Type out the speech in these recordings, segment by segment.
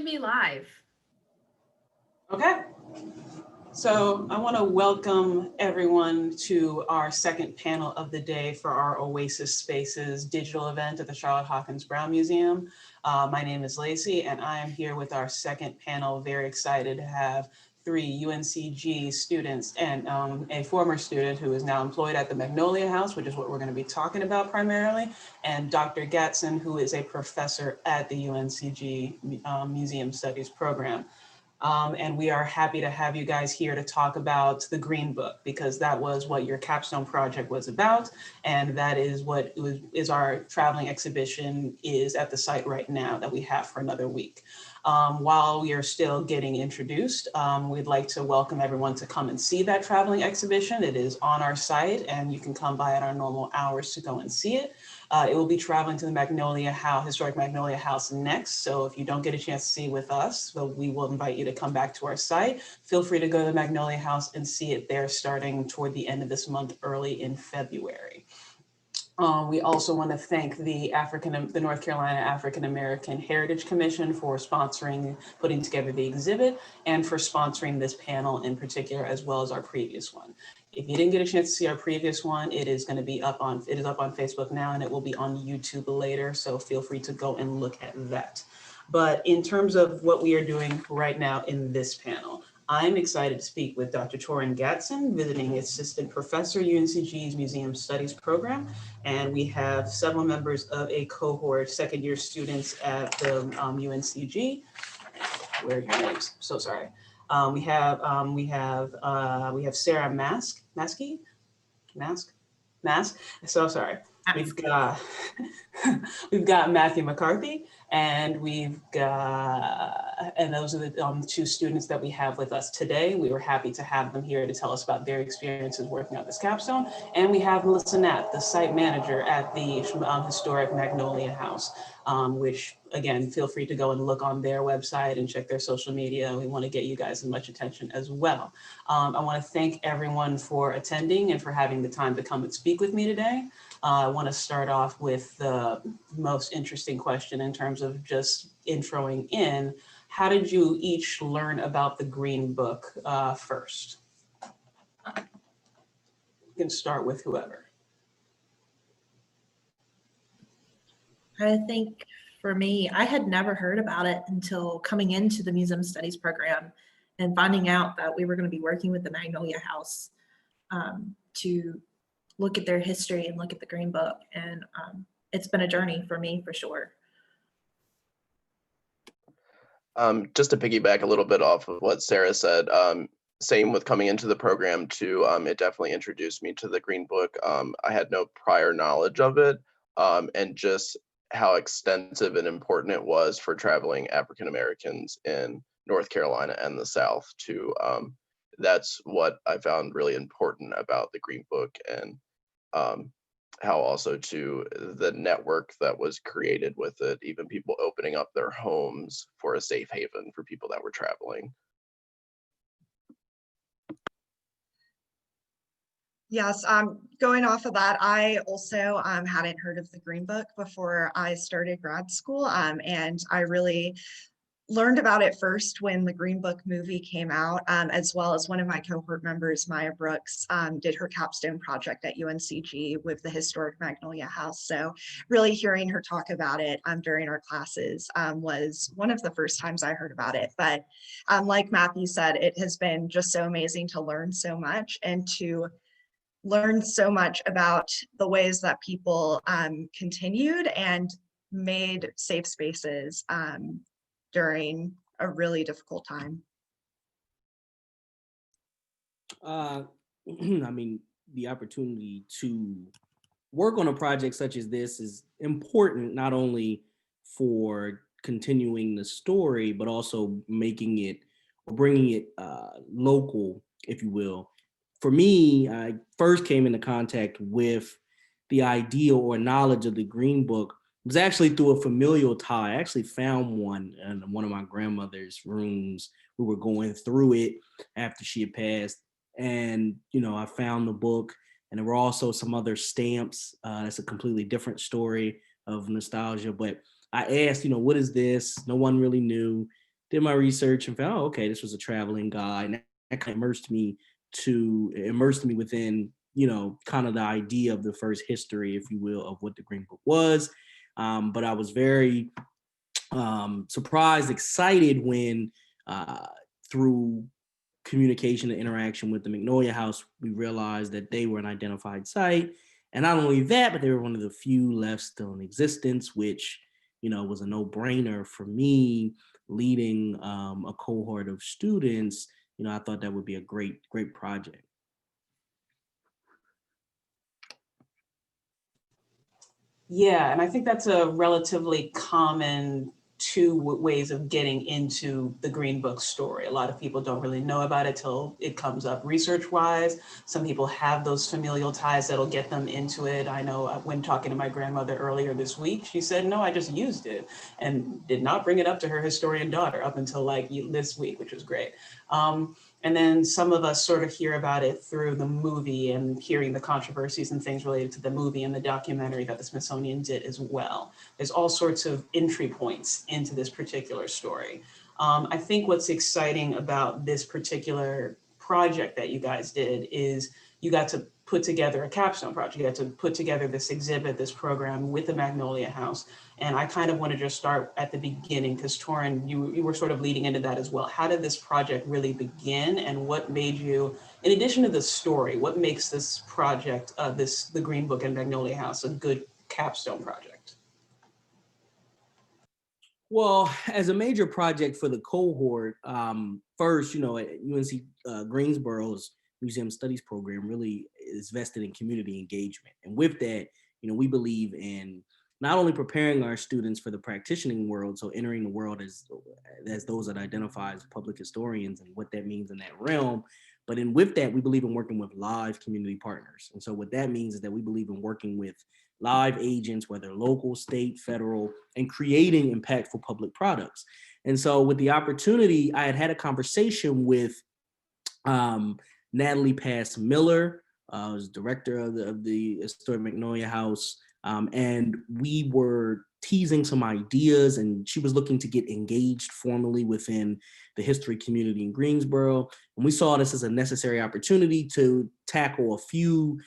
Be live. Okay, so I want to welcome everyone to our second panel of the day for our Oasis Spaces digital event at the Charlotte Hawkins Brown Museum. My name is Lacey, and I am here with our second panel. Very excited to have three UNCG students and a former student who is now employed at the Magnolia House, which is what we're going to be talking about primarily, and Dr. Gatson, who is a professor at the UNCG Museum Studies program. And we are happy to have you guys here to talk about the Green Book, because that was what your capstone project was about. And that is what is our traveling exhibition is at the site right now that we have for another week. While we are still getting introduced, we'd like to welcome everyone to come and see that traveling exhibition. It is on our site and you can come by at our normal hours to go and see it. It will be traveling to the Magnolia House, historic Magnolia House next. So if you don't get a chance to see with us, we will invite you to come back to our site. Feel free to go to the Magnolia House and see it there starting toward the end of this month, early in February. We also want to thank the North Carolina African American Heritage Commission for sponsoring, putting together the exhibit, and for sponsoring this panel in particular, as well as our previous one. If you didn't get a chance to see our previous one, it is up on Facebook now, and it will be on YouTube later. So feel free to go and look at that. But in terms of what we are doing right now in this panel, I'm excited to speak with Dr. Torren Gatson, visiting assistant professor, UNCG's Museum Studies program. And we have several members of a cohort, second year students at the UNCG. Where are your names? So sorry. We have Sarah Mask. So sorry. We've got we've got Matthew McCarthy, and those are the two students that we have with us today. We were happy to have them here to tell us about their experiences working on this capstone. And we have Melissa Knapp, the site manager at the historic Magnolia House, which again, feel free to go and look on their website and check their social media. We want to get you guys as much attention as well. I want to thank everyone for attending and for having the time to come and speak with me today. I want to start off with the most interesting question in terms of just introing in. How did you each learn about the Green Book first? You can start with whoever. I think for me, I had never heard about it until coming into the Museum Studies program and finding out that we were going to be working with the Magnolia House to look at their history and look at the Green Book. And it's been a journey for me, for sure. Just to piggyback a little bit off of what Sarah said, same with coming into the program too, it definitely introduced me to the Green Book. I had no prior knowledge of it, and just how extensive and important it was for traveling African Americans in North Carolina and the South too. That's what I found really important about the Green Book, and how also to the network that was created with it, even people opening up their homes for a safe haven for people that were traveling. Yes, going off of that, I also hadn't heard of the Green Book before I started grad school, and I really learned about it first when the Green Book movie came out, as well as one of my cohort members, Maya Brooks, did her capstone project at UNCG with the historic Magnolia House. So really hearing her talk about it during our classes was one of the first times I heard about it. But like Matthew said, it has been just so amazing to learn so much and to learn so much about the ways that people continued and made safe spaces during a really difficult time. I mean, the opportunity to work on a project such as this is important, not only for continuing the story, but also making it or bringing it local, if you will. For me, I first came into contact with the idea or knowledge of the Green Book was actually through a familial tie. I actually found one in one of my grandmother's rooms. We were going through it after she had passed. And, I found the book, and there were also some other stamps. That's a completely different story of nostalgia. But I asked, what is this? No one really knew. did my research and found, oh, okay, this was a traveling guy. And that kind of immersed me within, kind of the idea of the first history, if you will, of what the Green Book was. But I was very surprised, excited when through communication and interaction with the Magnolia House, we realized that they were an identified site. And not only that, but they were one of the few left still in existence, which, was a no-brainer for me leading a cohort of students. I thought that would be a great project. Yeah, and I think that's a relatively common two ways of getting into the Green Book story. A lot of people don't really know about it till it comes up research-wise. Some people have those familial ties that'll get them into it. I know when talking to my grandmother earlier this week, she said, no, I just used it and did not bring it up to her historian daughter up until like this week, which was great. And then some of us sort of hear about it through the movie and hearing the controversies and things related to the movie and the documentary that the Smithsonian did as well. There's all sorts of entry points into this particular story. I think what's exciting about this particular project that you guys did is you got to put together a capstone project. You got to put together this exhibit, this program with the Magnolia House. And I kind of want to just start at the beginning because Torren, you were sort of leading into that as well. How did this project really begin and what made you, in addition to the story, what makes this project, the Green Book and Magnolia House a good capstone project? Well, as a major project for the cohort, first, at UNC Greensboro's Museum Studies program really is vested in community engagement. And with that, we believe in not only preparing our students for the practicing world, so entering the world as those that identify as public historians and what that means in that realm, but with that, we believe in working with live community partners. And so what that means is that we believe in working with live agents, whether local, state, federal, and creating impactful public products. And so with the opportunity, I had a conversation with Natalie Pass Miller, who's director of the historic Magnolia House. And we were teasing some ideas and she was looking to get engaged formally within the history community in Greensboro. And we saw this as a necessary opportunity to tackle a few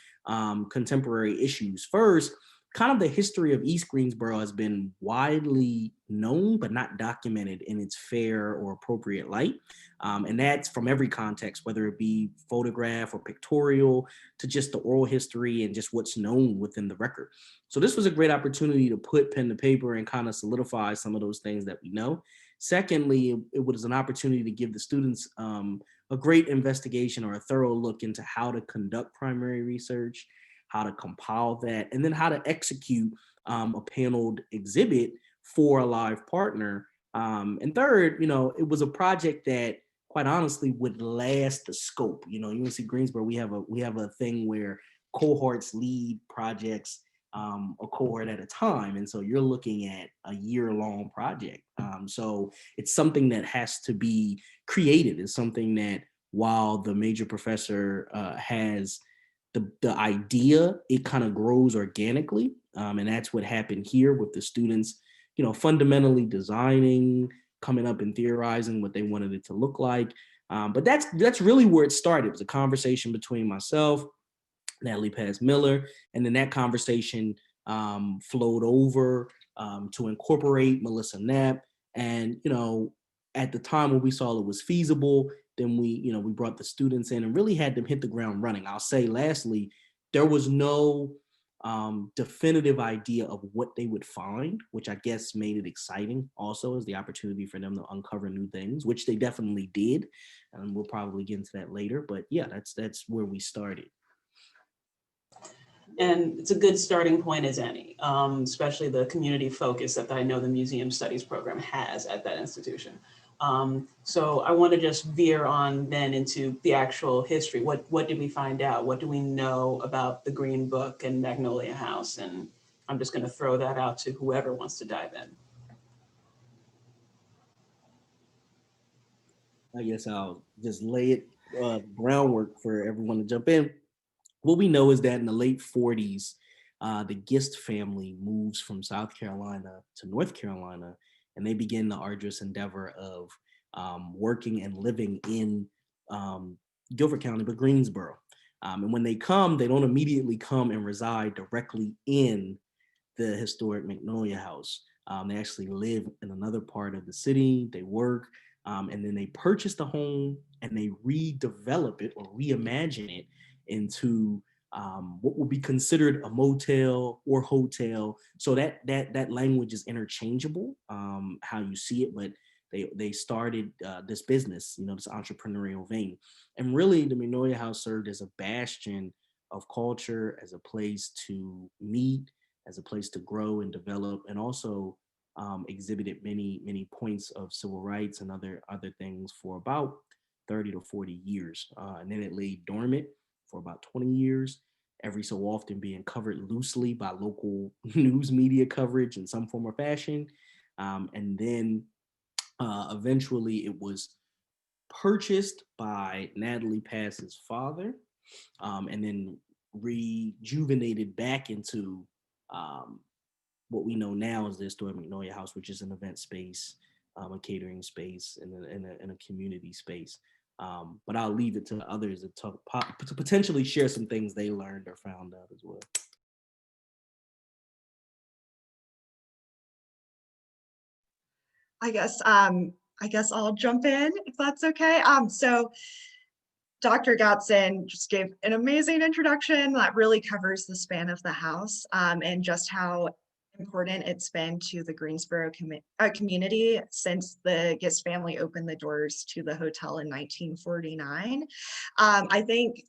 contemporary issues. First, kind of the history of East Greensboro has been widely known, but not documented in its fair or appropriate light. And that's from every context, whether it be photograph or pictorial to just the oral history and just what's known within the record. So this was a great opportunity to put pen to paper and kind of solidify some of those things that we know. Secondly, it was an opportunity to give the students a great investigation or a thorough look into how to conduct primary research, how to compile that, and then how to execute a paneled exhibit for a live partner. And third, it was a project that quite honestly would last the scope. UNC Greensboro, we have a thing where cohorts lead projects a cohort at a time. And so you're looking at a year-long project. So it's something that has to be created. It's something that while the major professor has the idea, it kind of grows organically. And that's what happened here with the students, fundamentally designing, coming up and theorizing what they wanted it to look like. But that's really where it started. It was a conversation between myself, Natalie Paz Miller, and then that conversation flowed over to incorporate Melissa Knapp. And, at the time when we saw it was feasible, then we brought the students in and really had them hit the ground running. I'll say lastly, there was no definitive idea of what they would find, which I guess made it exciting also as the opportunity for them to uncover new things, which they definitely did. And we'll probably get into that later, but yeah, that's where we started. And it's a good starting point as any, especially the community focus that I know the Museum Studies program has at that institution. So I want to just veer on then into the actual history. What did we find out? What do we know about the Green Book and Magnolia House? And I'm just going to throw that out to whoever wants to dive in. I guess I'll just lay it groundwork for everyone to jump in. What we know is that in the late 40s, the Gist family moves from South Carolina to North Carolina and they begin the arduous endeavor of working and living in Guilford County, but Greensboro. And when they come, they don't immediately come and reside directly in the historic Magnolia House. They actually live in another part of the city, they work, and then they purchase the home and they redevelop it or reimagine it into what will be considered a motel or hotel. So that language is interchangeable, how you see it, but they started this business, this entrepreneurial vein. And really, the Magnolia House served as a bastion of culture, as a place to meet, as a place to grow and develop, and also exhibited many points of civil rights and other things for about 30 to 40 years. And then it lay dormant for about 20 years, every so often being covered loosely by local news media coverage in some form or fashion. And then eventually it was purchased by Natalie Pass's father, and then rejuvenated back into what we know now as the historic Magnolia House, which is an event space, a catering space, and a community space. But I'll leave it to others to potentially share some things they learned or found out as well. I guess I'll jump in if that's okay. So Dr. Gatson just gave an amazing introduction that really covers the span of the house, and just how important it's been to the Greensboro community since the Gist family opened the doors to the hotel in 1949. I think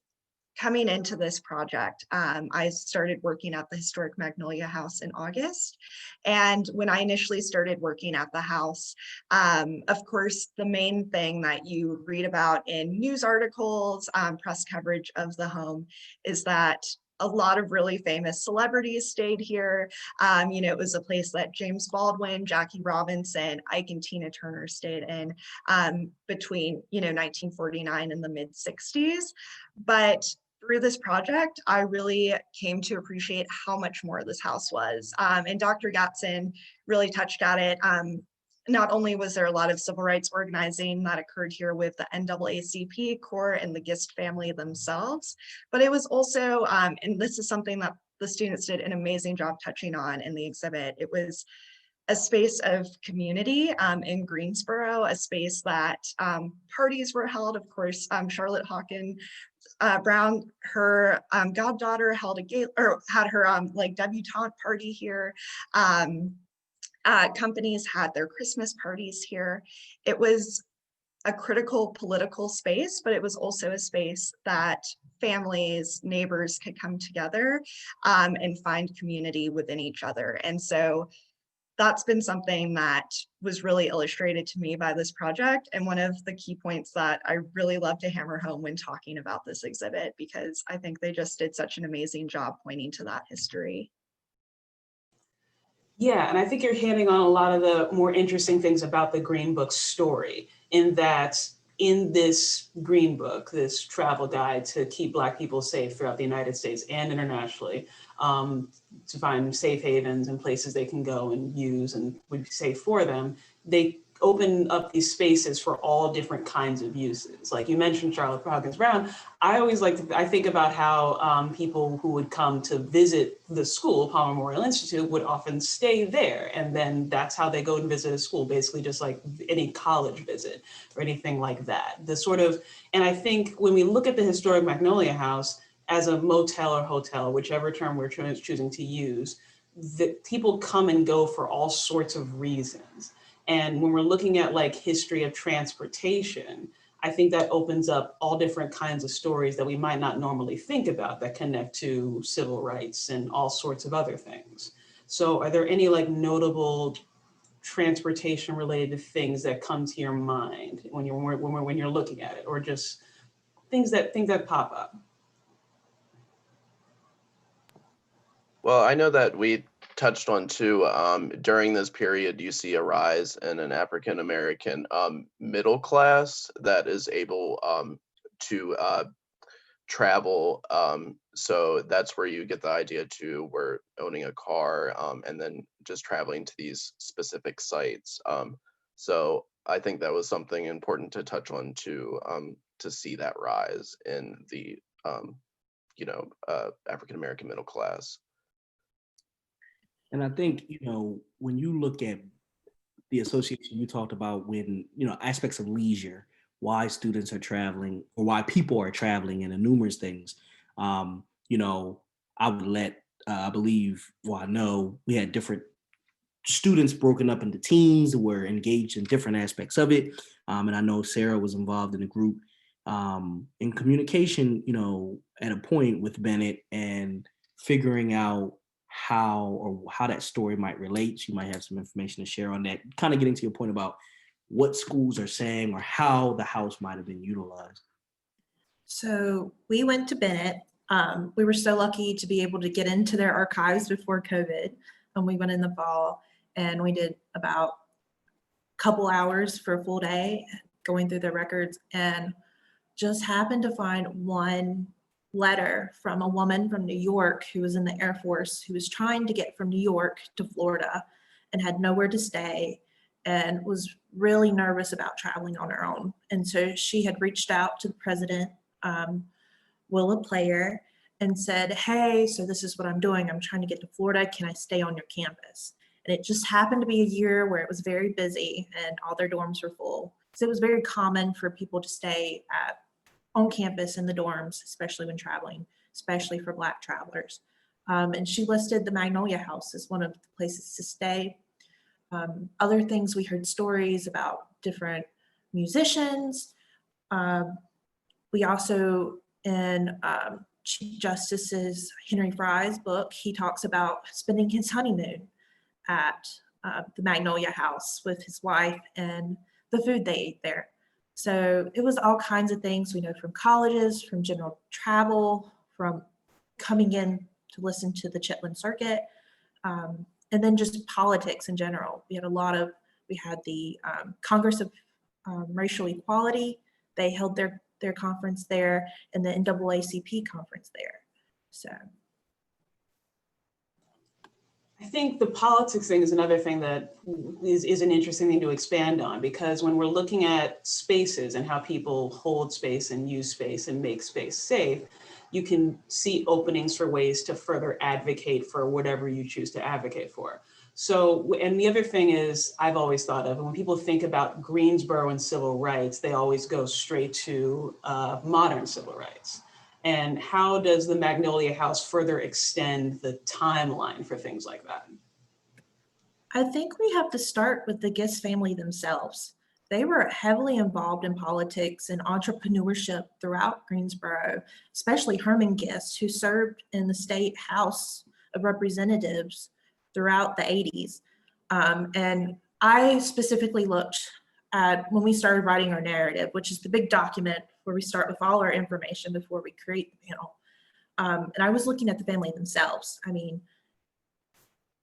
coming into this project, I started working at the historic Magnolia House in August. And when I initially started working at the house, of course, the main thing that you read about in news articles, press coverage of the home is that a lot of really famous celebrities stayed here. It was a place that James Baldwin, Jackie Robinson, Ike and Tina Turner stayed in between 1949 and the mid 60s. But through this project, I really came to appreciate how much more this house was. And Dr. Gatson really touched at it. Not only was there a lot of civil rights organizing that occurred here with the NAACP Corps and the Gist family themselves, but it was also, and this is something that the students did an amazing job touching on in the exhibit, it was a space of community in Greensboro, a space that parties were held. Of course, Charlotte Hawkins Brown, her goddaughter had her debutante party here. Companies had their Christmas parties here. It was a critical political space, but it was also a space that families, neighbors could come together and find community within each other. And so that's been something that was really illustrated to me by this project, and one of the key points that I really love to hammer home when talking about this exhibit, because I think they just did such an amazing job pointing to that history. Yeah, and I think you're hitting on a lot of the more interesting things about the Green Book story, in that in this Green Book, this travel guide to keep Black people safe throughout the United States and internationally, to find safe havens and places they can go and use and would be safe for them, they open up these spaces for all different kinds of uses. Like you mentioned Charlotte Hawkins Brown, I think about how people who would come to visit the school, Palmer Memorial Institute, would often stay there. And then that's how they go and visit a school, basically just like any college visit or anything like that. And I think when we look at the historic Magnolia House as a motel or hotel, whichever term we're choosing to use, that people come and go for all sorts of reasons. And when we're looking at like history of transportation, I think that opens up all different kinds of stories that we might not normally think about that connect to civil rights and all sorts of other things. So are there any like notable transportation related things that come to your mind when you're looking at it, or just things that pop up? Well, I know that we touched on too, during this period, you see a rise in an African American middle class that is able to travel. So that's where you get the idea to we're owning a car, and then just traveling to these specific sites. So I think that was something important to touch on to see that rise in the African American middle class. And I think, when you look at the association you talked about, when, aspects of leisure, why students are traveling or why people are traveling, and the numerous things, I would I believe, I know we had different students broken up into teams who were engaged in different aspects of it. And I know Sarah was involved in a group in communication, at a point with Bennett, and figuring out how that story might relate. You might have some information to share on that, kind of getting to your point about what schools are saying or how the house might have been utilized. So we went to Bennett. We were so lucky to be able to get into their archives before COVID. And we went in the fall, and we did about a couple hours for a full day going through their records, and just happened to find one letter from a woman from New York who was in the Air Force, who was trying to get from New York to Florida and had nowhere to stay and was really nervous about traveling on her own. And so she had reached out to the president, Willa Player, and said, hey, so this is what I'm doing. I'm trying to get to Florida. Can I stay on your campus? And it just happened to be a year where it was very busy and all their dorms were full. So it was very common for people to stay on campus in the dorms, especially when traveling, especially for Black travelers. And she listed the Magnolia House as one of the places to stay. Other things, we heard stories about different musicians. We also, in Chief Justice's Henry Fry's book, he talks about spending his honeymoon at the Magnolia House with his wife and the food they ate there. So it was all kinds of things we know from colleges, from general travel, from coming in to listen to the Chitlin Circuit, and then just politics in general. We had the Congress of Racial Equality. They held their conference there, and the NAACP conference there. So I think the politics thing is another thing that is an interesting thing to expand on, because when we're looking at spaces and how people hold space and use space and make space safe, you can see openings for ways to further advocate for whatever you choose to advocate for. So, and the other thing is, I've always thought of, when people think about Greensboro and civil rights, they always go straight to modern civil rights. And how does the Magnolia House further extend the timeline for things like that? I think we have to start with the Gist family themselves. They were heavily involved in politics and entrepreneurship throughout Greensboro, especially Herman Gist, who served in the State House of Representatives throughout the 80s. And I specifically looked at, when we started writing our narrative, which is the big document where we start with all our information before we create the panel. And I was looking at the family themselves. I mean,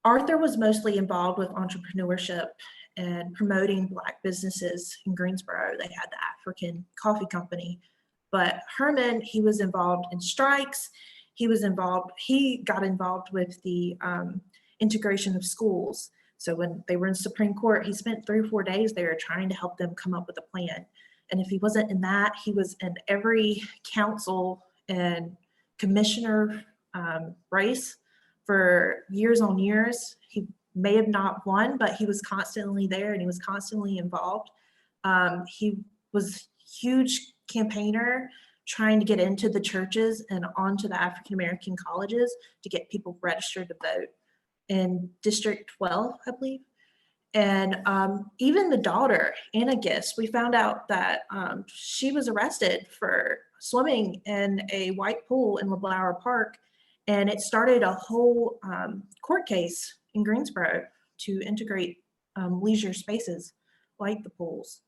Arthur was mostly involved with entrepreneurship and promoting Black businesses in Greensboro. They had the African Coffee Company, but Herman, he was involved in strikes. He got involved with the integration of schools. So when they were in Supreme Court, he spent 3 or 4 days there trying to help them come up with a plan. And if he wasn't in that, he was in every council and commissioner race for years on years. He may have not won, but he was constantly there and he was constantly involved. He was a huge campaigner trying to get into the churches and onto the African-American colleges to get people registered to vote in District 12, I believe. And even the daughter, Anna Gist, we found out that she was arrested for swimming in a white pool in LeBlower Park. And it started a whole court case in Greensboro to integrate leisure spaces like the pools.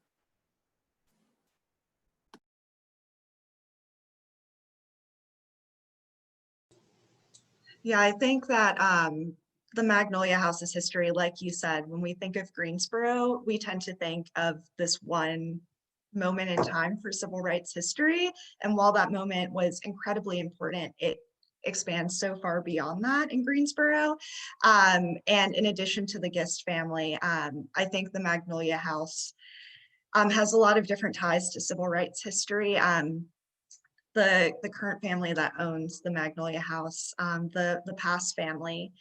Yeah, I think that the Magnolia House's history, like you said, when we think of Greensboro, we tend to think of this one moment in time for civil rights history. And while that moment was incredibly important, it expands so far beyond that in Greensboro. And in addition to the Gist family, I think the Magnolia House has a lot of different ties to civil rights history. The current family that owns the Magnolia House, the Pass family,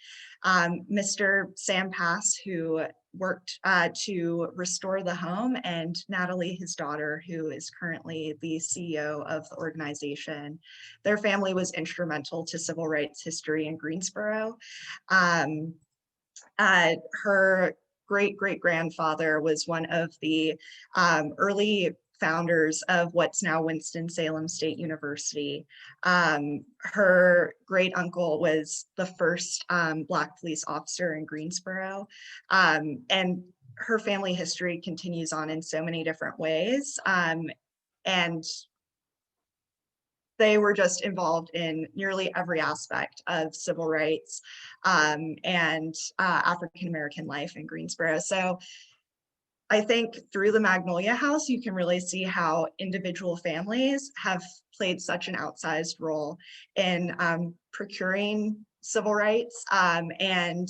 Mr. Sam Pass, who worked to restore the home, and Natalie, his daughter, who is currently the CEO of the organization. Their family was instrumental to civil rights history in Greensboro. Her great-great-grandfather was one of the early founders of what's now Winston-Salem State University. Her great uncle was the first Black police officer in Greensboro. And her family history continues on in so many different ways. And they were just involved in nearly every aspect of civil rights and African-American life in Greensboro. So I think through the Magnolia House, you can really see how individual families have played such an outsized role in procuring civil rights and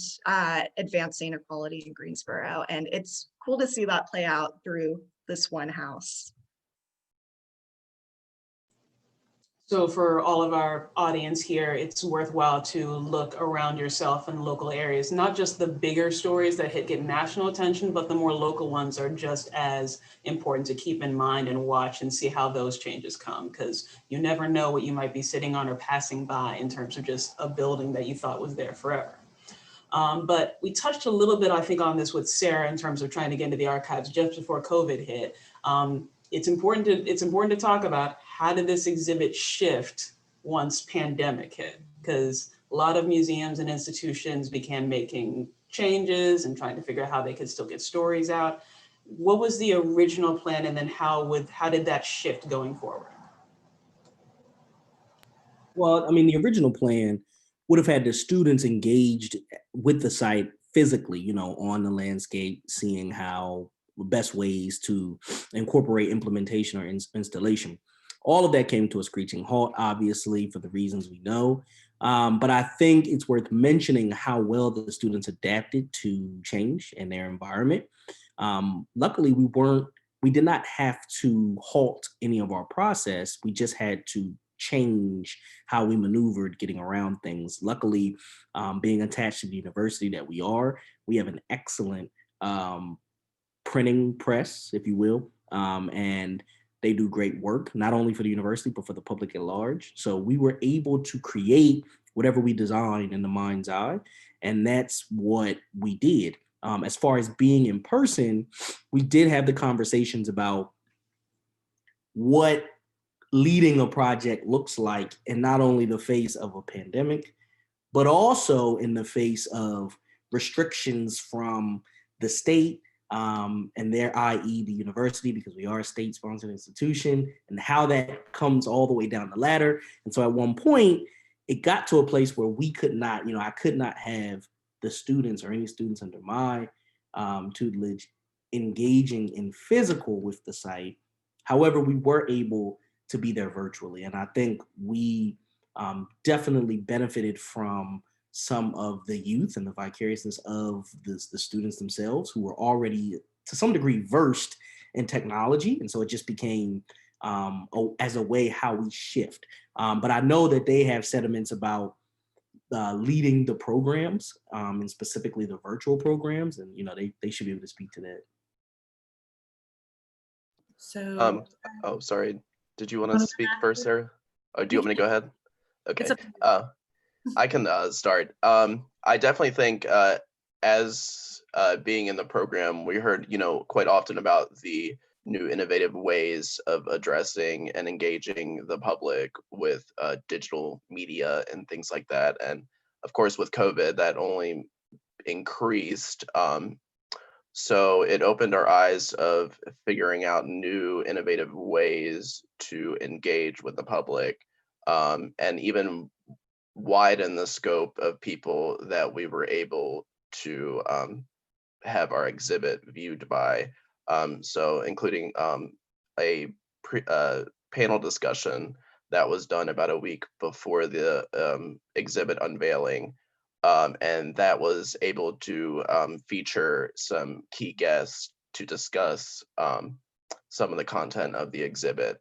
advancing equality in Greensboro. And it's cool to see that play out through this one house. So for all of our audience here, it's worthwhile to look around yourself in local areas, not just the bigger stories that get national attention, but the more local ones are just as important to keep in mind and watch and see how those changes come, because you never know what you might be sitting on or passing by in terms of just a building that you thought was there forever. But we touched a little bit, I think, on this with Sarah in terms of trying to get into the archives just before COVID hit. It's important to talk about how did this exhibit shift once pandemic hit? Because a lot of museums and institutions began making changes and trying to figure out how they could still get stories out. What was the original plan, and then how did that shift going forward? Well, I mean, the original plan would have had the students engaged with the site physically, on the landscape, seeing how best ways to incorporate implementation or installation. All of that came to a screeching halt, obviously, for the reasons we know. But I think it's worth mentioning how well the students adapted to change in their environment. Luckily, we did not have to halt any of our process. We just had to change how we maneuvered getting around things. Luckily, being attached to the university that we have an excellent printing press, if you will, and they do great work, not only for the university, but for the public at large. So we were able to create whatever we designed in the mind's eye, and that's what we did. As far as being in person, we did have the conversations about what leading a project looks like in not only the face of a pandemic, but also in the face of restrictions from the state and their, i.e. the university, because we are a state-sponsored institution, and how that comes all the way down the ladder. And so at one point, it got to a place where we could not, I could not have the students or any students under my tutelage engaging in physical with the site. However, we were able to be there virtually. And I think we definitely benefited from some of the youth and the vicariousness of the students themselves, who were already to some degree versed in technology. And so it just became as a way how we shift. But I know that they have sentiments about leading the programs and specifically the virtual programs. And, they should be able to speak to that. So, Oh, sorry. Did you want to speak first, Sarah? Or do you want me to go ahead? Okay. I can start. I definitely think as being in the program, we heard, quite often about the new innovative ways of addressing and engaging the public with digital media and things like that. And of course, with COVID, that only increased. So it opened our eyes of figuring out new innovative ways to engage with the public, and even widen the scope of people that we were able to have our exhibit viewed by. So including a panel discussion that was done about a week before the exhibit unveiling. And that was able to feature some key guests to discuss some of the content of the exhibit.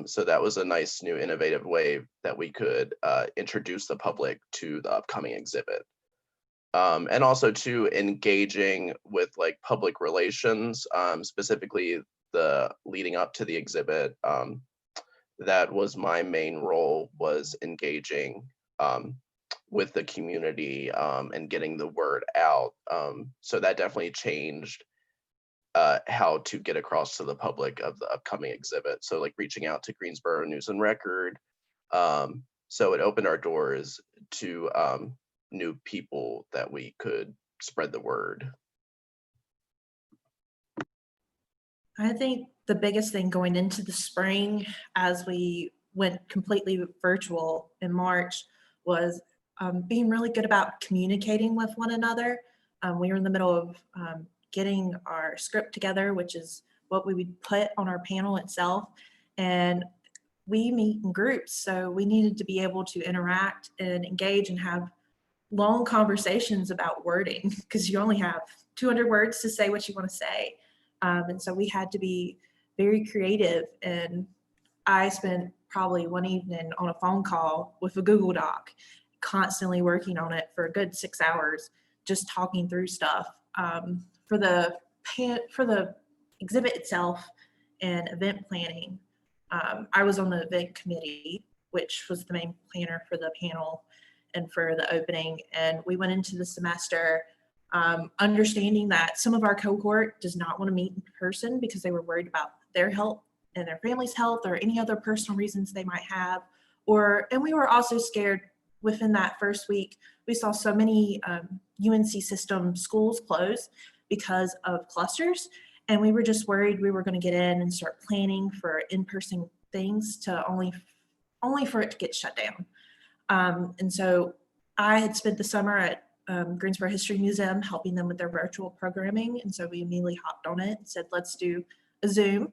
So that was a nice new innovative way that we could introduce the public to the upcoming exhibit. And also to engaging with like public relations, specifically the leading up to the exhibit. That was my main role, was engaging with the community and getting the word out. So that definitely changed how to get across to the public of the upcoming exhibit. So like reaching out to Greensboro News and Record. So it opened our doors to new people that we could spread the word. I think the biggest thing going into the spring, as we went completely virtual in March, was being really good about communicating with one another. We were in the middle of getting our script together, which is what we would put on our panel itself. And we meet in groups, so we needed to be able to interact and engage and have long conversations about wording, because you only have 200 words to say what you want to say. And so we had to be very creative. And I spent probably one evening on a phone call with a Google Doc, constantly working on it for a good 6 hours, just talking through stuff. For the exhibit itself and event planning, I was on the event committee, which was the main planner for the panel and for the opening. And we went into the semester understanding that some of our cohort does not want to meet in person because they were worried about their health and their family's health or any other personal reasons they might have. And we were also scared within that first week. We saw so many UNC system schools close because of clusters. And we were just worried we were going to get in and start planning for in-person things to only for it to get shut down. And so I had spent the summer at Greensboro History Museum helping them with their virtual programming. And so we immediately hopped on it and said, let's do a Zoom.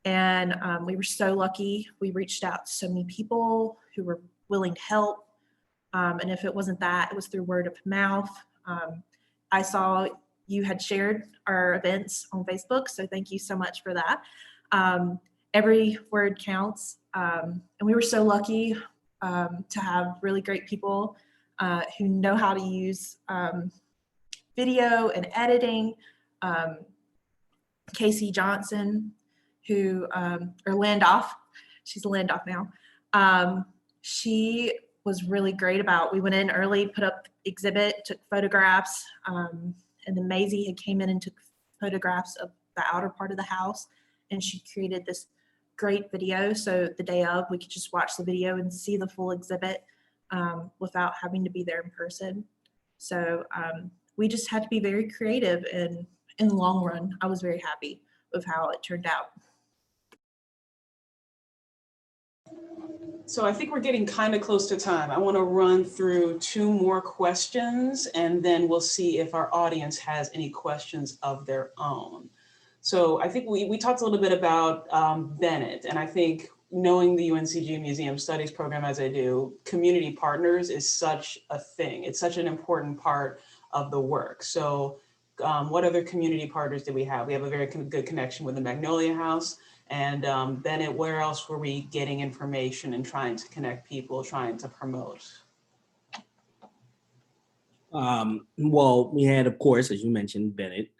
And we were so lucky. We reached out to so many people who were willing to help. And if it wasn't that, it was through word of mouth. I saw you had shared our events on Facebook, so thank you so much for that. Every word counts. And we were so lucky to have really great people who know how to use video and editing. Casey Johnson, who, or Landoff, she's a Landoff now. She was really great about, we went in early, put up the exhibit, took photographs, and then Maisie had came in and took photographs of the outer part of the house, and she created this great video. So the day of, we could just watch the video and see the full exhibit without having to be there in person. So we just had to be very creative, and in the long run, I was very happy with how it turned out. So I think we're getting kind of close to time. I want to run through 2 more questions, and then we'll see if our audience has any questions of their own. So I think we talked a little bit about Bennett, and I think knowing the UNCG Museum Studies program as I do, community partners is such a thing. It's such an important part of the work. So what other community partners do we have? We have a very good connection with the Magnolia House. And Bennett, where else were we getting information and trying to connect people, trying to promote? Well, we had, of course, as you mentioned, Bennett,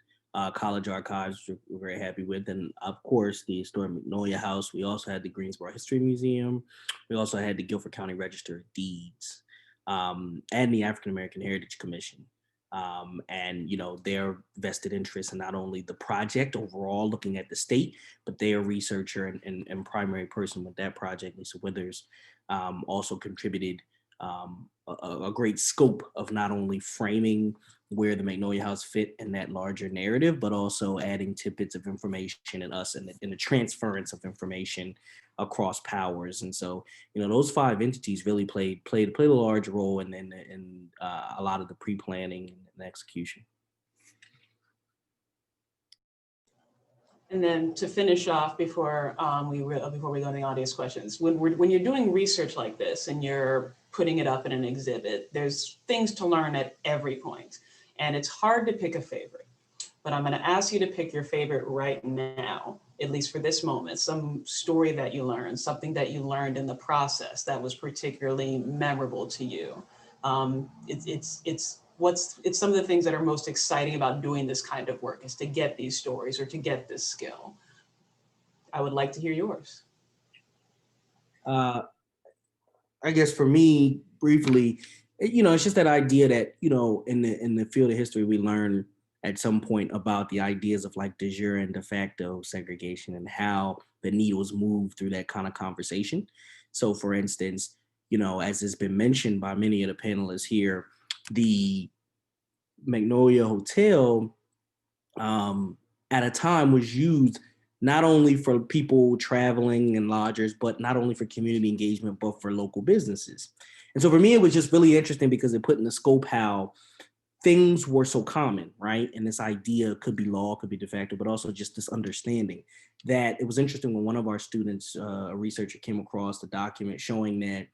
College Archives, we're very happy with. And of course, the historic Magnolia House. We also had the Greensboro History Museum. We also had the Guilford County Register of Deeds and the African American Heritage Commission. And, you know, their vested interest in not only the project overall, looking at the state, but their researcher and primary person with that project, Lisa Withers, also contributed a great scope of not only framing where the Magnolia House fit in that larger narrative, but also adding tidbits of information in us and in the transference of information across powers. And so, you know, those 5 entities really played a large role in a lot of the pre-planning and execution. And then to finish off before before we go to the audience questions, when you're doing research like this and you're putting it up in an exhibit, there's things to learn at every point, and it's hard to pick a favorite. But I'm going to ask you to pick your favorite right now, at least for this moment. Some story that you learned, something that you learned in the process that was particularly memorable to you. It's some of the things that are most exciting about doing this kind of work is to get these stories or to get this skill. I would like to hear yours. I guess for me, briefly, it's just that idea that, in the field of history, we learn at some point about the ideas of like de jure and de facto segregation and how the needles move through that kind of conversation. So for instance, as has been mentioned by many of the panelists here, the Magnolia Hotel at a time was used not only for people traveling and lodgers, but not only for community engagement, but for local businesses. And so for me, it was just really interesting because it put in the scope how things were so common, right? And this idea could be law, could be de facto, but also just this understanding that it was interesting when one of our students, a researcher, came across the document showing that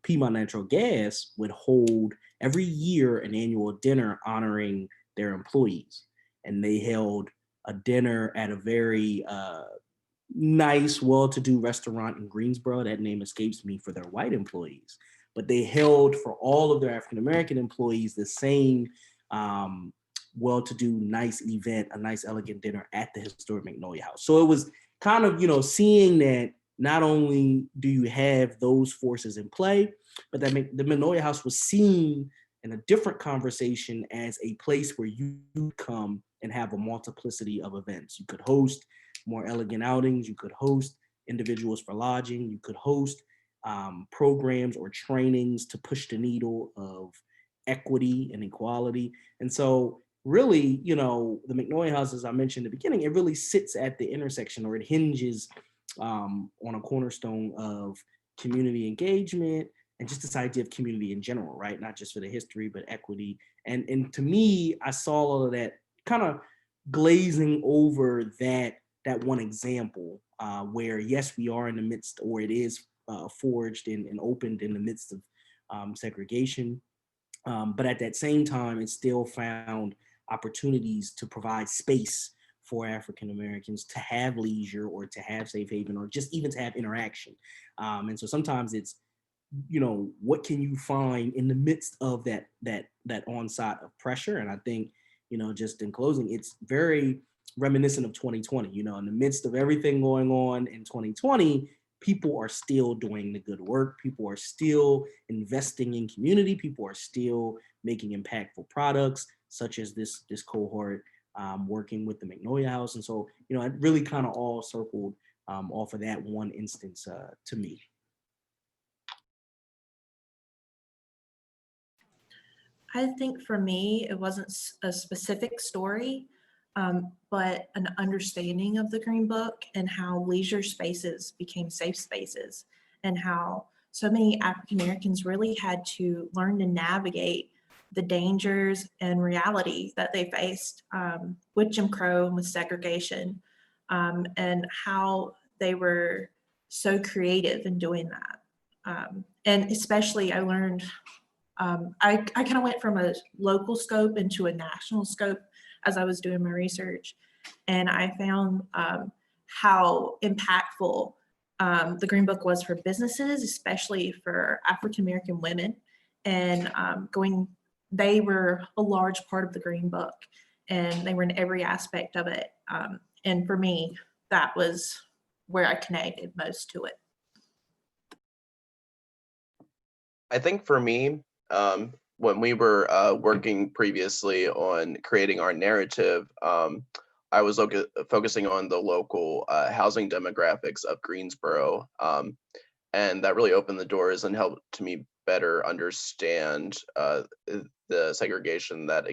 Piedmont Natural Gas would hold every year an annual dinner honoring their employees. And they held a dinner at a very nice, well-to-do restaurant in Greensboro. That name escapes me, for their white employees. But they held for all of their African-American employees the same well-to-do, nice event, a nice, elegant dinner at the historic Magnolia House. So it was kind of, seeing that not only do you have those forces in play, but that the Magnolia House was seen in a different conversation as a place where you come and have a multiplicity of events. You could host more elegant outings, you could host individuals for lodging, you could host programs or trainings to push the needle of equity and equality. And so really, the Magnolia House, as I mentioned in the beginning, it really sits at the intersection, or it hinges on a cornerstone of community engagement and just this idea of community in general, right? Not just for the history, but equity. And to me, I saw all of that kind of glazing over that one example where, yes, we are in the midst, or it is forged and opened in the midst of segregation. But at that same time, it still found opportunities to provide space for African Americans to have leisure or to have safe haven or just even to have interaction. And so sometimes it's, what can you find in the midst of that onset of pressure? And I think, just in closing, it's very reminiscent of 2020. In the midst of everything going on in 2020, people are still doing the good work. People are still investing in community. People are still making impactful products, such as this cohort working with the Magnolia House. And so, it really kind of all circled off of that one instance to me. I think for me, it wasn't a specific story, but an understanding of the Green Book and how leisure spaces became safe spaces, and how so many African Americans really had to learn to navigate the dangers and reality that they faced with Jim Crow and with segregation, and how they were so creative in doing that. And especially I learned, I kind of went from a local scope into a national scope as I was doing my research. And I found how impactful the Green Book was for businesses, especially for African-American women. And they were a large part of the Green Book, and they were in every aspect of it. And for me, that was where I connected most to it. I think for me, when we were working previously on creating our narrative, I was focusing on the local housing demographics of Greensboro, and that really opened the doors and helped me better understand the segregation that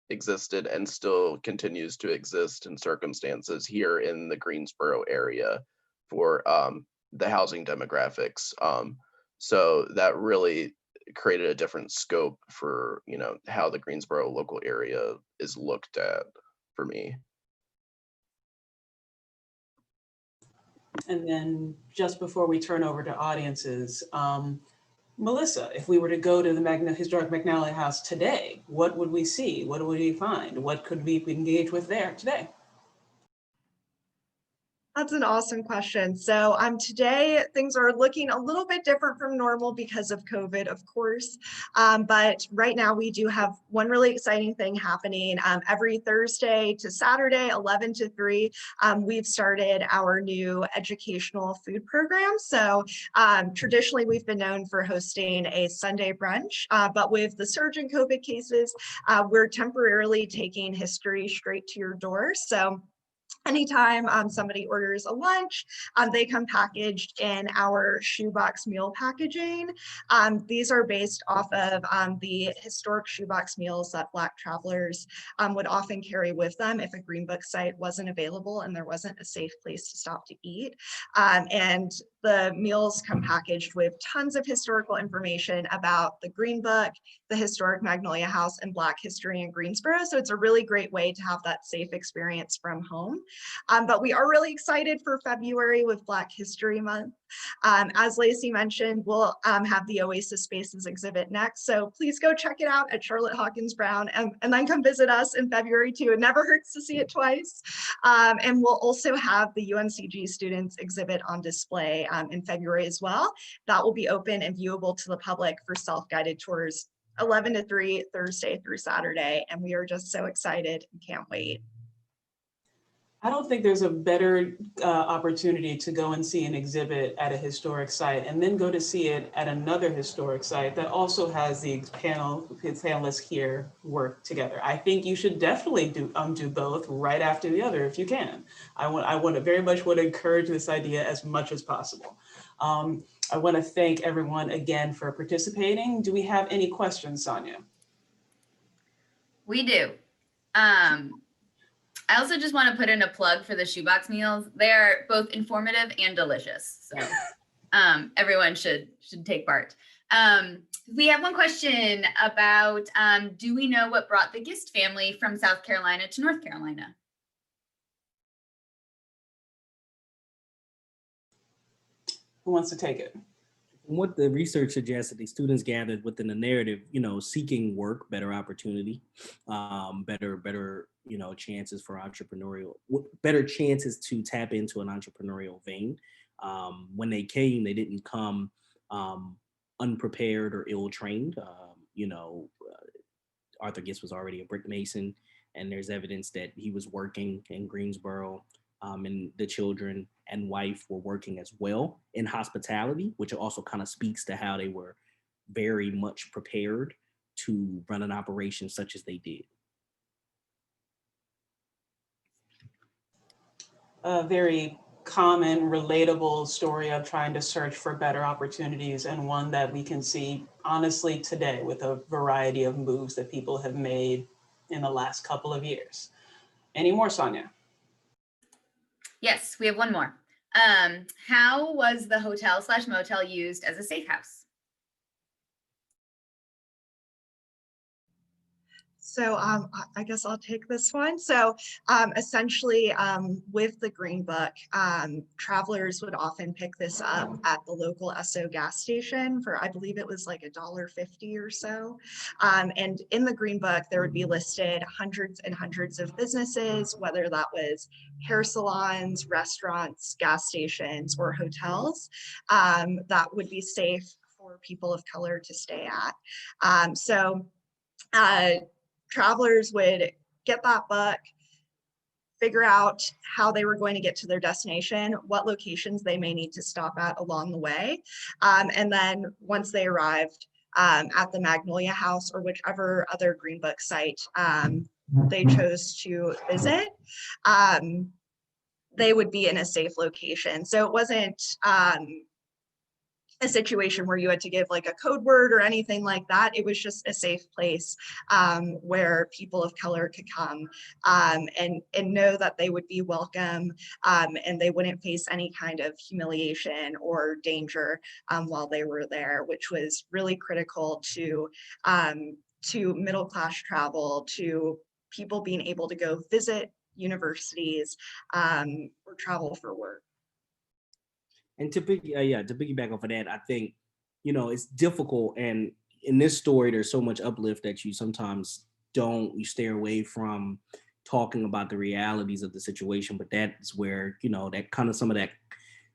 existed and still continues to exist in circumstances here in the Greensboro area for the housing demographics. So that really created a different scope for, how the Greensboro local area is looked at for me. And then just before we turn over to audiences, Melissa, if we were to go to the historic Magnolia House today, what would we see? What would we find? What could we engage with there today? That's an awesome question. So today things are looking a little bit different from normal because of COVID, of course. But right now we do have one really exciting thing happening. Every Thursday to Saturday, 11 to 3, we've started our new educational food program. So traditionally we've been known for hosting a Sunday brunch, but with the surge in COVID cases, we're temporarily taking history straight to your door. So anytime somebody orders a lunch, they come packaged in our shoebox meal packaging. These are based off of the historic shoebox meals that Black travelers would often carry with them if a Green Book site wasn't available and there wasn't a safe place to stop to eat. And the meals come packaged with tons of historical information about the Green Book, the historic Magnolia House, and Black history in Greensboro. So it's a really great way to have that safe experience from home. But we are really excited for February with Black History Month. As Lacey mentioned, we'll have the Oasis Spaces exhibit next. So please go check it out at Charlotte Hawkins Brown and then come visit us in February too. It never hurts to see it twice. And we'll also have the UNCG students exhibit on display in February as well. That will be open and viewable to the public for self-guided tours 11 to 3, Thursday through Saturday. And we are just so excited and can't wait. I don't think there's a better opportunity to go and see an exhibit at a historic site and then go to see it at another historic site that also has the panelists here work together. I think you should definitely do both right after the other if you can. I very much want to encourage this idea as much as possible. I want to thank everyone again for participating. Do we have any questions, Sonia? We do. I also just want to put in a plug for the shoebox meals. They're both informative and delicious. So everyone should take part. We have one question about, do we know what brought the Gist family from South Carolina to North Carolina? Who wants to take it? What the research suggests that the students gathered within the narrative, seeking work, better opportunity, better, chances for better chances to tap into an entrepreneurial vein. When they came, they didn't come unprepared or ill-trained. Arthur Gist was already a brick mason, and there's evidence that he was working in Greensboro. And the children and wife were working as well in hospitality, which also kind of speaks to how they were very much prepared to run an operation such as they did. A very common, relatable story of trying to search for better opportunities, and one that we can see honestly today with a variety of moves that people have made in the last couple of years. Any more, Sonia? Yes, we have one more. How was the hotel/motel used as a safe house? So I guess I'll take this one. So essentially with the Green Book, travelers would often pick this up at the local Esso gas station for, I believe it was like $1.50 or so. And in the Green Book, there would be listed hundreds and hundreds of businesses, whether that was hair salons, restaurants, gas stations, or hotels that would be safe for people of color to stay at. Travelers would get that book, figure out how they were going to get to their destination, what locations they may need to stop at along the way. And then once they arrived at the Magnolia House or whichever other Green Book site they chose to visit, they would be in a safe location. So it wasn't a situation where you had to give like a code word or anything like that. It was just a safe place where people of color could come and know that they would be welcome and they wouldn't face any kind of humiliation or danger while they were there, which was really critical to middle-class travel, to people being able to go visit universities or travel for work. And to piggyback off of that, I think, it's difficult. And in this story, there's so much uplift that you sometimes you stay away from talking about the realities of the situation. But that's where, that kind of some of that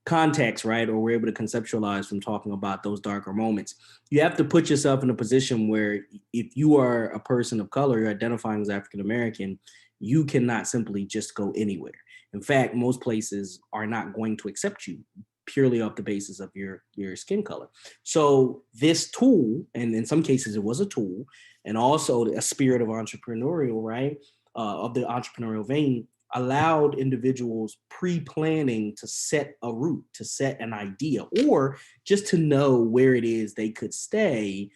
context, right? Or we're able to conceptualize from talking about those darker moments. You have to put yourself in a position where if you are a person of color, you're identifying as African American, you cannot simply just go anywhere. In fact, most places are not going to accept you purely off the basis of your skin color. So this tool, and in some cases it was a tool, and also a spirit of entrepreneurial, right? Of the entrepreneurial vein, allowed individuals pre-planning to set a route, to set an idea, or just to know where it is they could stay,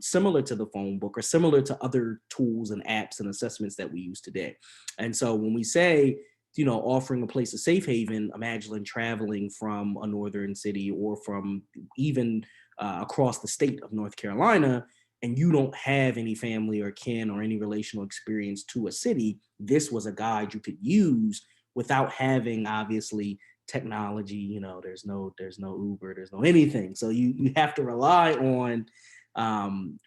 similar to the phone book or similar to other tools and apps and assessments that we use today. And so when we say, offering a place of safe haven, imagine traveling from a northern city or from even across the state of North Carolina, and you don't have any family or kin or any relational experience to a city, this was a guide you could use without having, obviously, technology. There's no Uber, there's no anything. So you have to rely on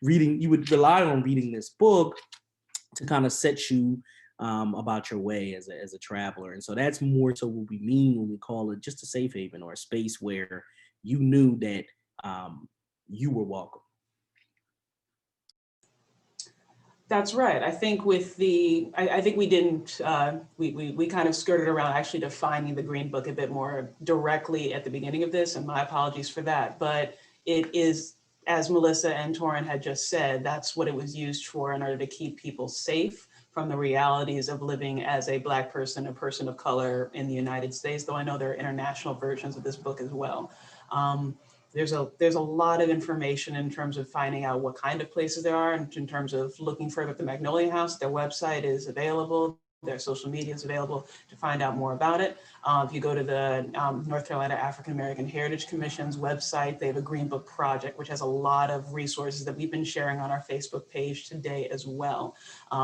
reading. You would rely on reading this book to kind of set you about your way as a traveler. And so that's more so what we mean when we call it just a safe haven, or a space where you knew that you were welcome. That's right. I think I think we didn't, we kind of skirted around actually defining the Green Book a bit more directly at the beginning of this, and my apologies for that. But it is, as Melissa and Torren had just said, that's what it was used for, in order to keep people safe from the realities of living as a Black person, a person of color in the United States, though I know there are international versions of this book as well. There's a lot of information in terms of finding out what kind of places there are, and in terms of looking further at the Magnolia House. Their website is available. Their social media is available to find out more about it. If you go to the North Carolina African American Heritage Commission's website, they have a Green Book project, which has a lot of resources that we've been sharing on our Facebook page today as well.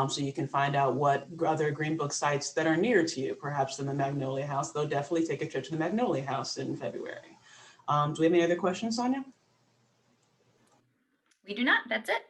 So you can find out what other Green Book sites that are near to you, perhaps than the Magnolia House. They'll definitely take a trip to the Magnolia House in February. Do we have any other questions, Sonia? We do not. That's it.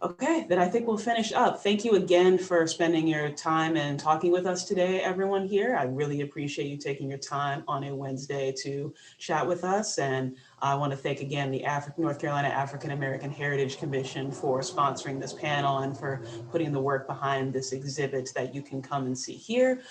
Okay, then I think we'll finish up. Thank you again for spending your time and talking with us today, everyone here. I really appreciate you taking your time on a Wednesday to chat with us. And I want to thank again the North Carolina African American Heritage Commission for sponsoring this panel and for putting the work behind this exhibit that you can come and see here.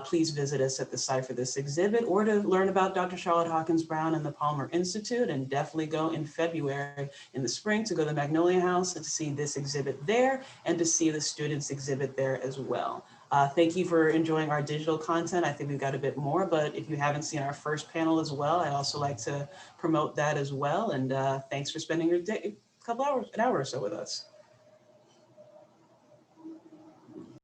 Please visit us at the site for this exhibit, or to learn about Dr. Charlotte Hawkins Brown and the Palmer Institute, and definitely go in February in the spring to go to the Magnolia House and to see this exhibit there, and to see the students exhibit there as well. Thank you for enjoying our digital content. I think we've got a bit more, but if you haven't seen our first panel as well, I'd also like to promote that as well. And thanks for spending your day, an hour or so with us.